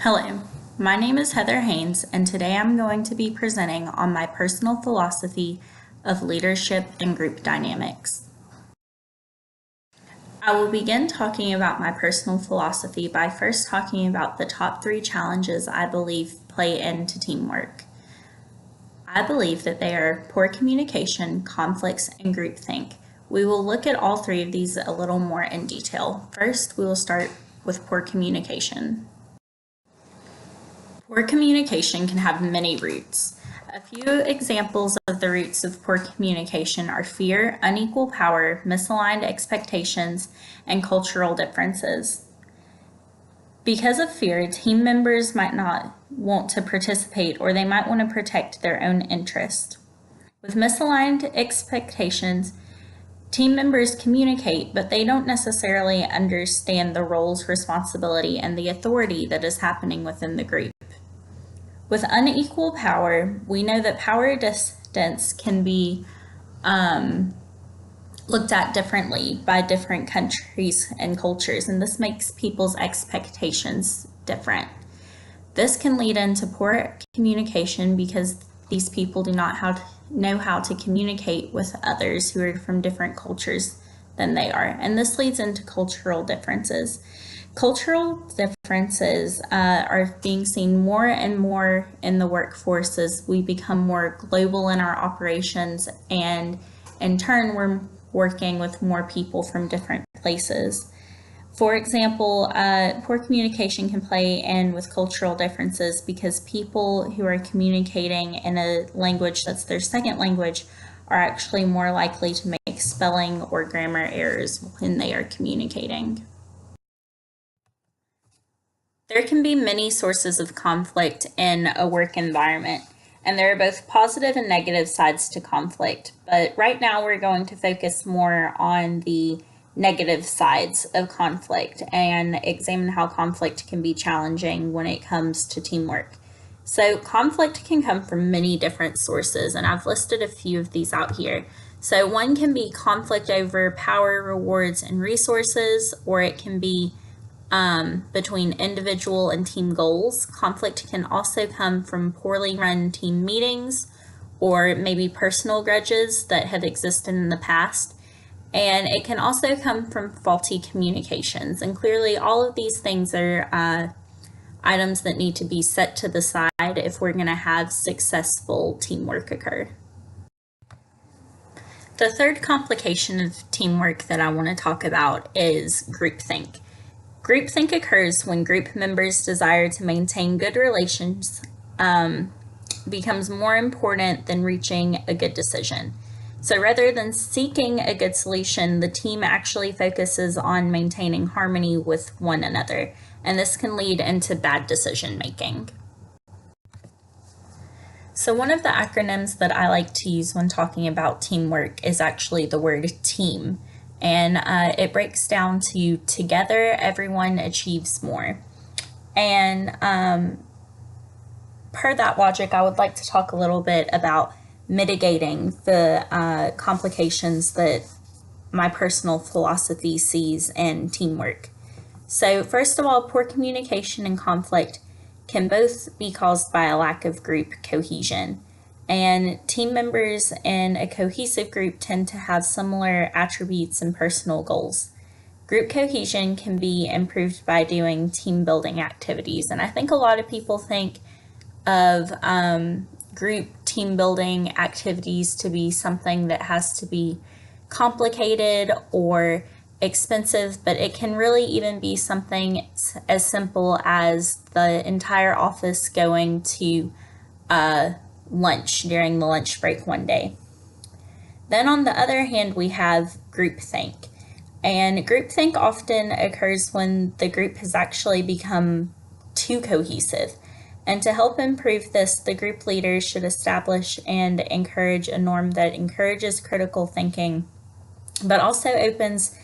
Hello, my name is Heather Haynes, and today I'm going to be presenting on my personal philosophy of leadership and group dynamics. I will begin talking about my personal philosophy by first talking about the top 3 challenges I believe play into teamwork. I believe that they are poor communication, conflicts, and groupthink. We will look at all 3 of these a little more in detail. First, we will start with poor communication. Poor communication can have many roots. A few examples of the roots of poor communication are fear, unequal power, misaligned expectations, and cultural differences. Because of fear, team members might not want to participate, or they might want to protect their own interest. With misaligned expectations, team members communicate, but they don't necessarily understand the roles, responsibility, and the authority that is happening within the group. With unequal power, we know that power distance can be looked at differently by different countries and cultures, and this makes people's expectations different. This can lead into poor communication because these people do not know how to communicate with others who are from different cultures than they are, and this leads into cultural differences. Cultural differences are being seen more and more in the workforce as we become more global in our operations, and in turn we're working with more people from different places. For example, poor communication can play in with cultural differences because people who are communicating in a language that's their second language are actually more likely to make spelling or grammar errors when they are communicating. There can be many sources of conflict in a work environment, and there are both positive and negative sides to conflict. But right now we're going to focus more on the negative sides of conflict and examine how conflict can be challenging when it comes to teamwork. So conflict can come from many different sources, and I've listed a few of these out here. So one can be conflict over power, rewards, and resources, or it can be between individual and team goals. Conflict can also come from poorly run team meetings or maybe personal grudges that have existed in the past. And it can also come from faulty communications. And clearly all of these things are items that need to be set to the side if we're going to have successful teamwork occur. The third complication of teamwork that I want to talk about is groupthink. Groupthink occurs when group members' desire to maintain good relations becomes more important than reaching a good decision. So rather than seeking a good solution, the team actually focuses on maintaining harmony with one another, and this can lead into bad decision making. So one of the acronyms that I like to use when talking about teamwork is actually the word team. And it breaks down to together, everyone achieves more. And per that logic, I would like to talk a little bit about mitigating the complications that my personal philosophy sees in teamwork. So first of all, poor communication and conflict can both be caused by a lack of group cohesion. And team members in a cohesive group tend to have similar attributes and personal goals. Group cohesion can be improved by doing team building activities. And I think a lot of people think of group team building activities to be something that has to be complicated or expensive, but it can really even be something as simple as the entire office going to lunch during the lunch break one day. Then on the other hand, we have groupthink. And groupthink often occurs when the group has actually become too cohesive. And to help improve this, the group leaders should establish and encourage a norm that encourages critical thinking, but also opens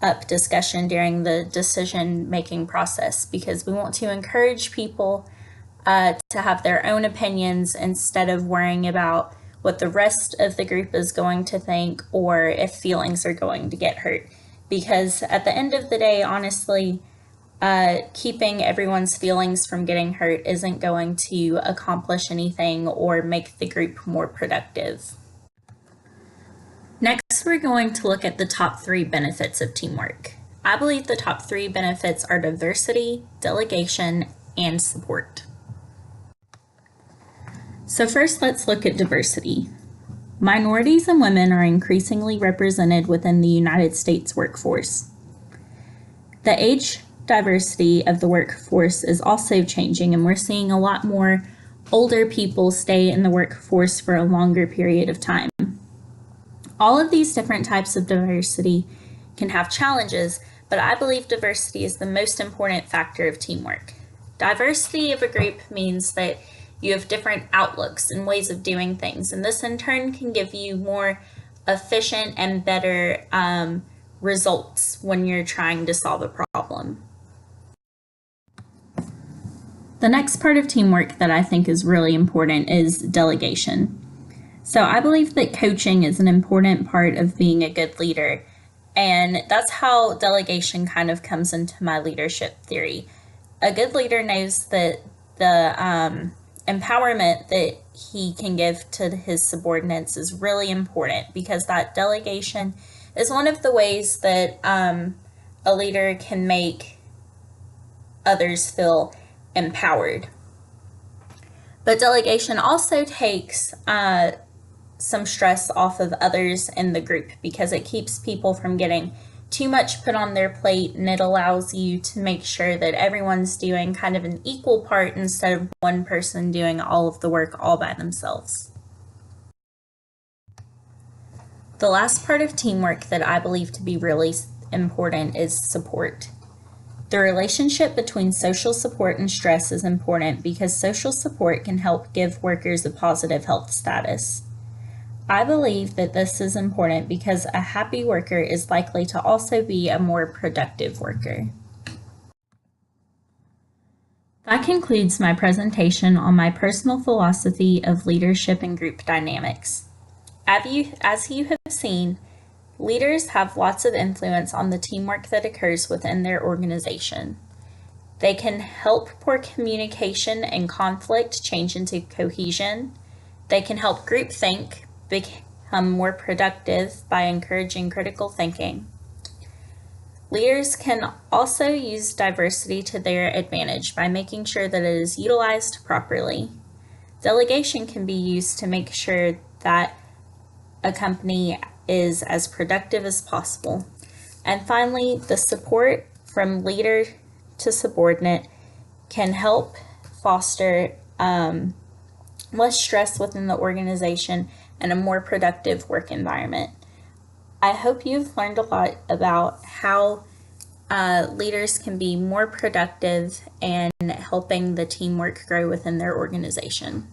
up discussion during the decision-making process, because we want to encourage people to have their own opinions instead of worrying about what the rest of the group is going to think or if feelings are going to get hurt. Because at the end of the day, honestly, keeping everyone's feelings from getting hurt isn't going to accomplish anything or make the group more productive. Next, we're going to look at the top 3 benefits of teamwork. I believe the top 3 benefits are diversity, delegation, and support. So first, let's look at diversity. Minorities and women are increasingly represented within the United States workforce. The age diversity of the workforce is also changing, and we're seeing a lot more older people stay in the workforce for a longer period of time. All of these different types of diversity can have challenges, but I believe diversity is the most important factor of teamwork. Diversity of a group means that you have different outlooks and ways of doing things, and this in turn can give you more efficient and better results when you're trying to solve a problem. The next part of teamwork that I think is really important is delegation. So I believe that coaching is an important part of being a good leader, and that's how delegation kind of comes into my leadership theory. A good leader knows that the empowerment that he can give to his subordinates is really important, because that delegation is one of the ways that a leader can make others feel empowered. But delegation also takes some stress off of others in the group, because it keeps people from getting too much put on their plate, and it allows you to make sure that everyone's doing kind of an equal part instead of one person doing all of the work all by themselves. The last part of teamwork that I believe to be really important is support. The relationship between social support and stress is important, because social support can help give workers a positive health status. I believe that this is important because a happy worker is likely to also be a more productive worker. That concludes my presentation on my personal philosophy of leadership and group dynamics. As you have seen, leaders have lots of influence on the teamwork that occurs within their organization. They can help poor communication and conflict change into cohesion. They can help groupthink become more productive by encouraging critical thinking. Leaders can also use diversity to their advantage by making sure that it is utilized properly. Delegation can be used to make sure that a company is as productive as possible. And finally, the support from leader to subordinate can help foster less stress within the organization and a more productive work environment. I hope you've learned a lot about how leaders can be more productive and helping the teamwork grow within their organization.